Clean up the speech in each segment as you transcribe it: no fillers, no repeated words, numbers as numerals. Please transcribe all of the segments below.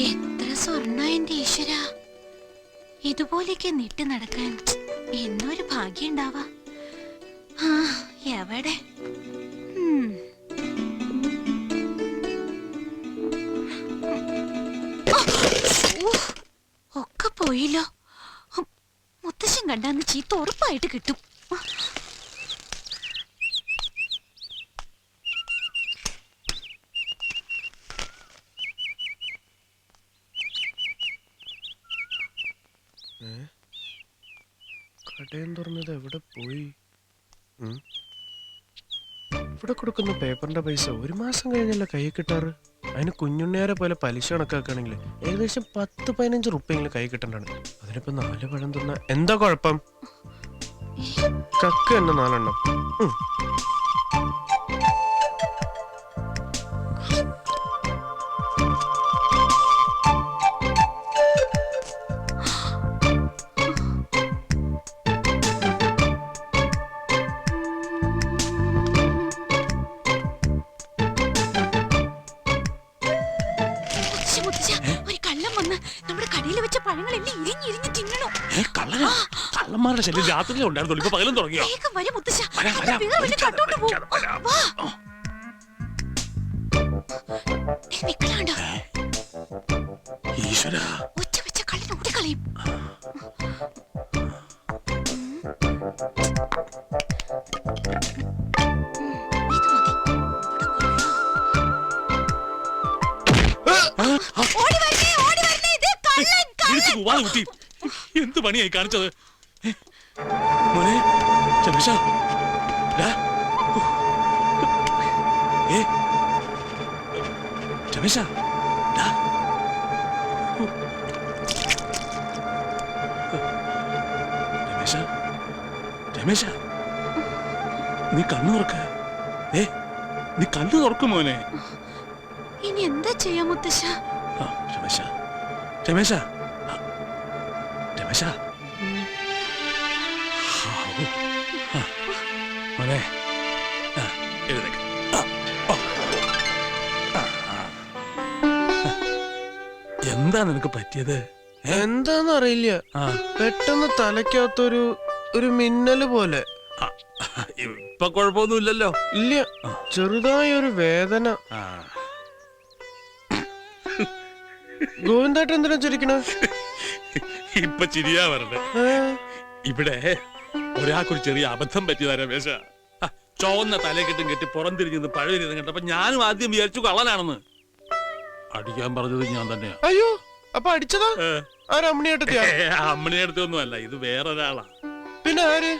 എത്ര സ്വർണ്ണ എന്റെ ഈശ്വര, ഇതുപോലെയൊക്കെ നിട്ട് നടക്കാൻ എന്നൊരു ഭാഗ്യം ഉണ്ടാവാ. ആ എവിടെ ഒക്കെ പോയില്ലോ. മുത്തശ്ശൻ കണ്ടാന്ന് ചീത്ത ഉറപ്പായിട്ട് കിട്ടും. കടയും തുറന്നത് എവിടെ പോയി? ഇവിടെ കൊടുക്കുന്ന പേപ്പറിന്റെ പൈസ ഒരു മാസം കഴിഞ്ഞല്ല കൈ കിട്ടാറ്. അതിന് കുഞ്ഞുണ്ണിയാരെ പോലെ പലിശ കണക്കാക്കുകയാണെങ്കിൽ ഏകദേശം 10-15 റുപ്യെങ്കിലും കൈ കിട്ടണ്ടാണ്. അതിനിപ്പോ 4 പഴം തിന്ന എന്താ കുഴപ്പം? കക്ക് തന്നെ 4 എണ്ണം. കള്ളന്മാരുടെ ശല്യം രാത്രിയിലും ഉണ്ടായിരുന്നുള്ളൂ, ഇപ്പൊ പകലും തുടങ്ങിയോ? ഈശ്വര, ഒറ്റ വെച്ച കള്ളൻ ഓടിക്കളയും. എന്ത് പണിയായി കാണിച്ചത്? മോനെ രമേശ, രമേശ, രമേശ, രമേശ, നീ കണ്ണു തുറക്ക. നീ കണ്ണു തുറക്കും മോനെ. ഇനി എന്താ ചെയ്യാ മുത്തശ്ശ? രമേശ, രമേശ, രമേശ, മോനെ എഴുന്നേക്ക്. എന്താ നിനക്ക് പറ്റിയത്? എന്താന്ന് അറിയില്ല, പെട്ടെന്ന് തലയ്ക്കകത്തൊരു മിന്നല് പോലെ. ഇപ്പൊ കുഴപ്പമൊന്നുമില്ലല്ലോ? ഇല്ല, ചെറുതായൊരു വേദന. ഗോവിന്ദേട്ടൻ എന്തിനാ ചിരിക്കണ? ഇപ്പൊ ചിരിയാ വരട്ടെ. ഇവിടെ ഒരാൾക്കൊരു ചെറിയ അബദ്ധം പറ്റിയതാ രമേശ. ചുവന്ന തലക്കെട്ടും കെട്ടി പുറംതിരിഞ്ഞ് പഴയ കണ്ടപ്പോ ഞാനും ആദ്യം വിചാരിച്ചു കള്ളനാണെന്ന്. അടിക്കാൻ പറഞ്ഞത് ഞാൻ തന്നെയാ. അയ്യോ, അപ്പൊ അടിച്ചതാ? അമ്മണിയടുത്ത് ഒന്നും അല്ല, ഇത് വേറൊരാളാ. പിന്നെ ആര്?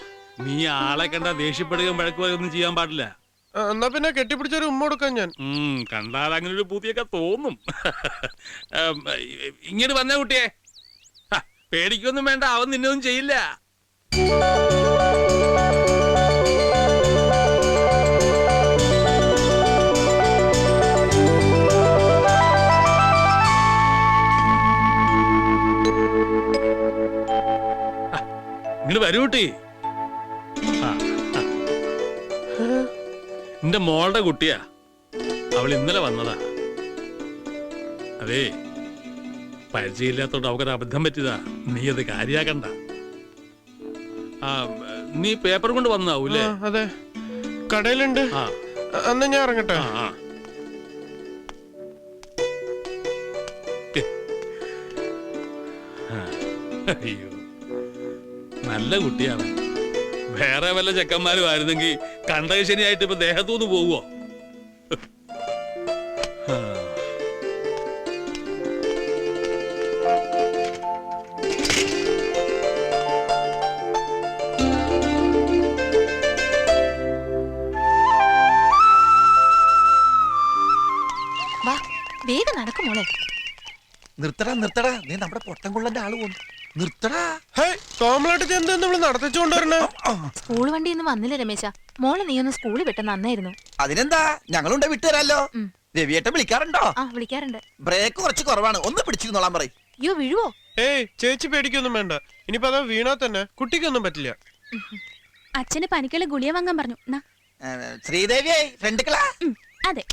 നീ ആളെ കണ്ടാ ദേഷ്യപ്പെടുകയും വഴക്കുപോയൊന്നും ചെയ്യാൻ പാടില്ല. എന്നാ പിന്നെ കെട്ടിപ്പിടിച്ചൊരു ഉമ്മ കൊടുക്കാൻ ഞാൻ. കണ്ടാൽ അങ്ങനെ ഒരു പൂതിയൊക്കെ തോന്നും. ഇങ്ങനെ വന്ന കുട്ടിയെ, പേടിക്കൊന്നും വേണ്ട, അവൻ നിന്നൊന്നും ചെയ്യില്ല. ഇങ്ങോട്ട് വരൂ കുട്ടി. എന്റെ മോളുടെ കുട്ടിയാ, അവൾ ഇന്നലെ വന്നതാ. അതേ, പരിചയമില്ലാത്തോണ്ട് അവക്കൊരു അബദ്ധം പറ്റിയതാ. നീ അത് കാര്യാക്കണ്ട. നീ പേപ്പർ കൊണ്ട് വന്നാവൂല്ലേ? അതെ, കടയിലുണ്ട്. അന്ന് ഞാൻ ഇറങ്ങട്ടെ. അയ്യോ, നല്ല കുട്ടിയാണ്. വേറെ വല്ല ചെക്കന്മാരും ആയിരുന്നെങ്കിൽ കണ്ടകശനിയായിട്ട് ഇപ്പൊ ദേഹത്തൂന്ന് പോവോ? വേഗം നടക്കും മോളെ. നിർത്തടാ നിർത്തടാ, നീ നമ്മുടെ പൊട്ടൻകൊള്ളന്റെ ആള് പോന്നു. നിർത്തടാ. നടത്തിച്ചോണ്ടേ സ്കൂൾ വണ്ടി ഒന്നും വന്നില്ല രമേശ. മോളെ നീ ഒന്ന് സ്കൂളിൽ വിട്ട നന്നായിരുന്നു. അതിനെന്താ, ഞങ്ങളുണ്ട് വിട്ടുതരാല്ലോ. രവിയേട്ടൻ വിളിക്കാറുണ്ടോ? വിളിക്കാറുണ്ട്. ബ്രേക്ക് കുറച്ച് കുറവാണ്, ഒന്ന് പിടിച്ചിരുന്നോളാൻ പറയും. അയ്യോ, വീഴുവോ? ചേച്ചി പേടിക്കൊന്നും വേണ്ട. ഇനിയിപ്പോ അതാ വീണാ തന്നെ കുട്ടിക്കൊന്നും പറ്റില്ല. അച്ഛന് പനിക്കുള്ള ഗുളിക വാങ്ങാൻ പറഞ്ഞു. ശ്രീദേവിയായി ഫ്രണ്ടുക്കളാ? അതെ.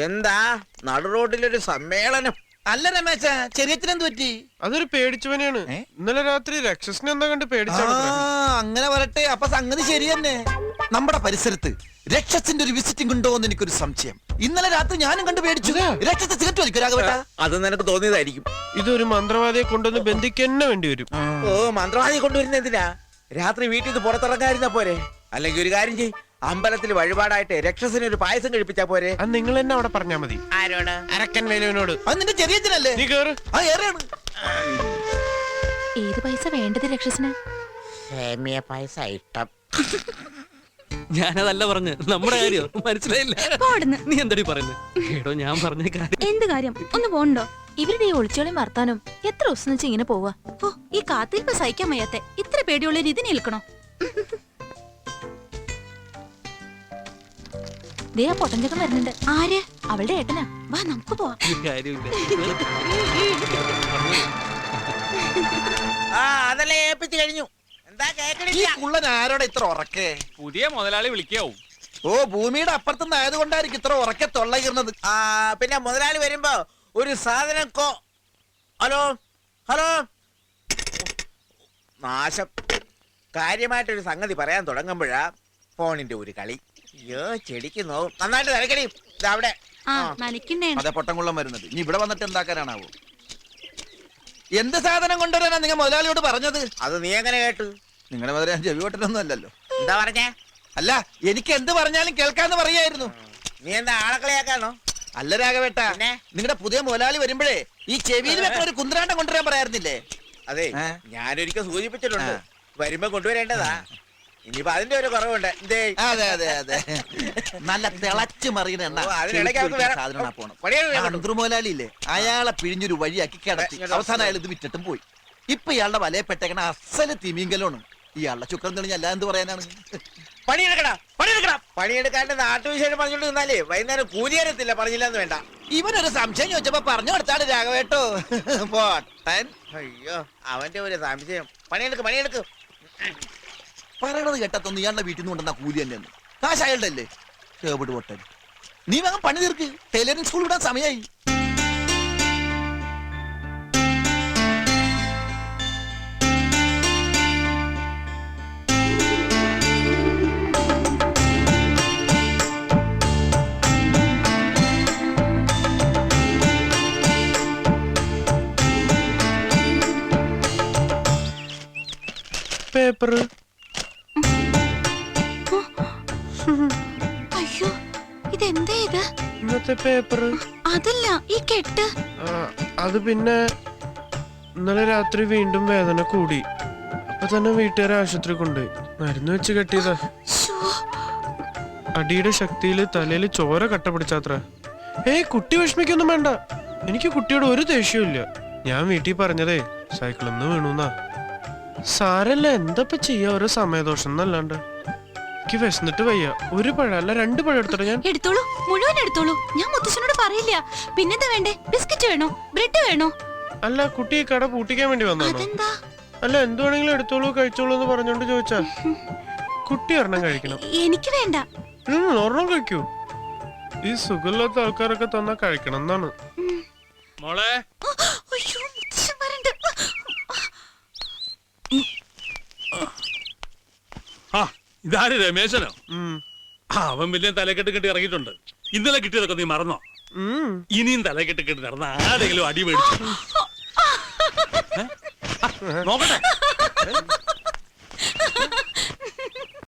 എന്താ നടു റോഡിലൊരു സമ്മേളനം? അല്ല രമേശ, ചെറിയച്ഛനെന്ത് പറ്റി? അതൊരു പേടിച്ചവനെയാണ്. ഏ? ഇന്നലെ രാത്രി രക്ഷസിനെ എന്താ കണ്ട് ആ, പേടിച്ചാണ്. അങ്ങനെ വരട്ടെ. അപ്പൊ സംഗതി ശരി തന്നെ. നമ്മുടെ പരിസരത്ത് രക്ഷസിന്റെ ഒരു വിസിറ്റിംഗ് ഉണ്ടോ എന്ന് എനിക്കൊരു സംശയം. ഇന്നലെ രാത്രി ഞാനും കണ്ടു പേടിച്ചു. രക്ഷത്തെ സിഗരറ്റ് വലിക്കും രാഘവേട്ട. അത് നിനക്ക് തോന്നിയതായിരിക്കും. ഇതൊരു മന്ത്രവാദിയെ കൊണ്ടുവന്ന് ബന്ധിക്കന്നെ വേണ്ടി വരും. ഓ, മന്ത്രവാദി കൊണ്ടുവരുന്ന എന്തിനാ? രാത്രി വീട്ടിൽ നിന്ന് പുറത്തിറങ്ങാതിരുന്നാ പോരെ? അല്ലെങ്കിൽ ഒരു കാര്യം ചെയ്, അമ്പലത്തിൽ വഴിപാടായിട്ട് രക്ഷസിന് ഒരു പായസം കഴിപ്പിച്ചാ പോരെ? അത് നിങ്ങൾ തന്നെ അവിടെ പറഞ്ഞാ മതി. ആരോട്? അരക്കൻ വേലുവിനോട്. അത് നിന്റെ ചെറിയച്ഛനല്ലേ? നീ കേറ്. ആ, ഏറെയാണ്. ഏത് പൈസ വേണ്ടത് രക്ഷസിന്? സേമിയ പായസ ഇഷ്ടം. ഞാനതല്ല പറഞ്ഞ് നമ്മുടെ കാര്യം മനസ്സിലായില്ല. പോടുന്ന്. നീ എന്തടി പറയുന്നത്? എടോ ഞാൻ പറഞ്ഞ കാര്യം. എന്ത് കാര്യം? ഒന്ന് പോണ്ടോ? ഇവരുടെ ഈ ഒളിച്ചോളിയും വർത്താനം എത്ര ദിവസം വെച്ച് ഇങ്ങനെ പോവാ? ഓ, ഈ കാത്തിരിപ്പ് സഹിക്കാൻ വയ്യാത്തെ. ഇത്ര പേടിയുള്ള ഇതിനെ നിൽക്കണോ? ദേ ആ പൊട്ടഞ്ചക്കം വരുന്നുണ്ട്. ആര്? അവളുടെ ഏട്ടനാ. വാ നമുക്ക് പോവാം. ഈ കാര്യമില്ല. ആ, അതെല്ലാം ഏൽപ്പിച്ചു കഴിഞ്ഞു. എന്താ ഈ കേക്കണില്ല? കുള്ളൻ ആരോടെ ഇത്ര ഉറക്കേ? പുതിയ മുതലാളി വിളിക്കാവും. ഓ, ഭൂമിയുടെ അപ്പുറത്തുനിന്ന് ആയതുകൊണ്ടായിരിക്കും ഇത്ര ഉറക്കെ തൊള്ളയിരുന്നത്. ആ, പിന്നെ മുതലാളി വരുമ്പോ ഒരു സാധനം ഹലോ ഹലോ, നാശം. കാര്യമായിട്ടൊരു സംഗതി പറയാൻ തുടങ്ങുമ്പോഴാ ഫോണിന്റെ ഒരു കളി. അയ്യോ, ചെടിക്ക് നോവും. നന്നായിട്ട് തിരക്കടി. അവിടെ നനയ്ക്കണ്ടേ? അതെ, പൊട്ടംകുള്ളം വരുന്നത്. ഇനി ഇവിടെ വന്നിട്ട് എന്താക്കാനാണാവോ? എന്ത് സാധനം കൊണ്ടുവരാനാ നിങ്ങൾ മുതലാളിയോട് പറഞ്ഞത്? അത് നീ എങ്ങനെ കേട്ടു? നിങ്ങളുടെ മുതലേ ഞാൻ ചെവി പൊട്ടനൊന്നും അല്ലല്ലോ. എന്താ പറഞ്ഞേ? അല്ല, എനിക്ക് എന്ത് പറഞ്ഞാലും കേൾക്കാന്ന് പറയായിരുന്നു. നീ എന്താ ആളക്കളിയാക്കാണോ? അല്ല രാഘവേട്ട, പിന്നെ? നിങ്ങളുടെ പുതിയ മുതലാളി വരുമ്പോഴേ ഈ ചെവിയിൽ വെക്കുന്ന ഒരു കുന്ത്രാണ്ടം കൊണ്ടുവരാൻ പറയായിരുന്നില്ലേ? അതെ, ഏ? ഞാനൊരിക്കൽ സൂചിപ്പിച്ചിട്ടുണ്ട്. വരുമ്പോ കൊണ്ടുവരേണ്ടതാ. ഇനിയിപ്പോ അതിന്റെ ഒരു കുറവുണ്ട്. എന്തേ? അതെ അതെ അതെ, നല്ല തിളച്ചു മറിയുന്ന എണ്ണ ഓ, അതിനിടയ്ക്ക് അവർക്ക് വേറെ സാധനം പോണം. പണിയാണ് വേണ്ടത്. അന്തർ മുതലാളി ഇല്ലേ, അയാളെ പിഴിഞ്ഞൊരു വഴിയാക്കി കിടത്തി. ഇങ്ങോട്ട് അവസാനം അയാൾ ഇത് വിറ്റിട്ടും പോയി. ഇപ്പൊ ഇയാളുടെ വലയപ്പെട്ടേക്കണ അസല് തിമിങ്കലാണ്. ഇയാളുടെ ചുക്രം തെളിഞ്ഞ അല്ല എന്ത് പറയാനാണ്? പണിയെടുക്കടാ, പണിയെടുക്കടാ. പണിയെടുക്കാണ്ട് നാട്ടുവിശേഷം പറഞ്ഞോണ്ട് നിന്നാലേ വൈകുന്നേരം കൂലിയരത്തില്ല. പറഞ്ഞില്ലെന്ന് വേണ്ട. ഇവനൊരു സംശയം ചോദിച്ചപ്പോ പറഞ്ഞു കൊടുത്താണ് രാഘവേട്ടോ. പോട്ടൻ. അയ്യോ, അവന്റെ ഒരു സംശയം. പണിയെടുക്ക്, പണിയെടുക്ക്. പറയണത് കേട്ടത്തൊന്നും ഇയാളുടെ വീട്ടിൽ നിന്ന് കൊണ്ടുവന്ന കൂലി തന്നെയാണ്. കാശ് അയാളുടെ അല്ലേ? കേബിട് പൊട്ടൻ. നീ വേഗം പണി തീർക്ക്. ടൈലറിംഗ് സ്കൂൾ വിടാൻ സമയമായി. പേപ്പർ. അയ്യോ, ഇതെന്താ ഇത്? ഇന്നത്തെ പേപ്പർ. അതല്ല, ഈ കെട്ട്. അത് പിന്നെ ഇന്നലെ രാത്രി വീണ്ടും വേദന കൂടി. അപ്പൊ തന്നെ വീട്ടുകാരെ ആശുപത്രി കൊണ്ടുപോയി. മരുന്ന് വെച്ച് കെട്ടിയതാ. ശ്ശോ, അടിയുടെ ശക്തിയില് തലയില് ചോര കട്ട പിടിച്ചാത്ര. കുട്ടി വിഷമിക്കൊന്നും വേണ്ട. എനിക്ക് കുട്ടിയോട് ഒരു ദേഷ്യവും ഇല്ല. ഞാൻ വീട്ടിൽ പറഞ്ഞതേ സൈക്കിളിൽ നിന്ന് വീണുന്നാ. സാരല്ല, എന്താ ചെയ്യാ, ഓരോ സമയദോഷം എന്നല്ലാണ്ട്. എനിക്ക് വിശന്നിട്ട് വയ്യ. ഒരു പഴം അല്ല 2 പഴം എടുത്തോട്ടെ ഞാൻ. എടുത്തോളൂ, മുഴുവൻ എടുത്തോളൂ. ഞാൻ മുത്തശ്ശനോട് പറയില്ല. പിന്നെന്താ വേണ്ടേ? ബിസ്ക്കറ്റ് വേണോ? ബ്രെഡ് വേണോ? അല്ല, കുട്ടി ഈ കട പൂട്ടിക്കാൻ വേണ്ടി വന്നാണോ? അതെന്താ? അല്ല, എന്ത് വേണമെങ്കിലും എടുത്തോളൂ, കഴിച്ചോളൂ എന്ന് പറഞ്ഞോണ്ട് ചോദിച്ചാ. കുട്ടി ഒരെണ്ണം കഴിക്കണം. എനിക്ക് വേണ്ട. ഒരെണ്ണം കഴിക്കൂ. ഈ സുഖമില്ലാത്ത ആൾക്കാരൊക്കെ തന്നാ കഴിക്കണം എന്നാണ്. മോളെ, അയ്യോ, മുത്തശ്ശൻ വരണ്ട്. ആ ഇതാര് രമേശനോ? ഉം. അവൻ വലിയ തലക്കെട്ട് കെട്ടി ഇറങ്ങിയിട്ടുണ്ട്. ഇന്നലെ കിട്ടിയതൊക്കെ നീ മറന്നോ? ഉം. ഇനിയും തലക്കെട്ട് കെട്ടി നടന്ന ആരെങ്കിലും അടി മേടിച്ചു നോക്കട്ടെ.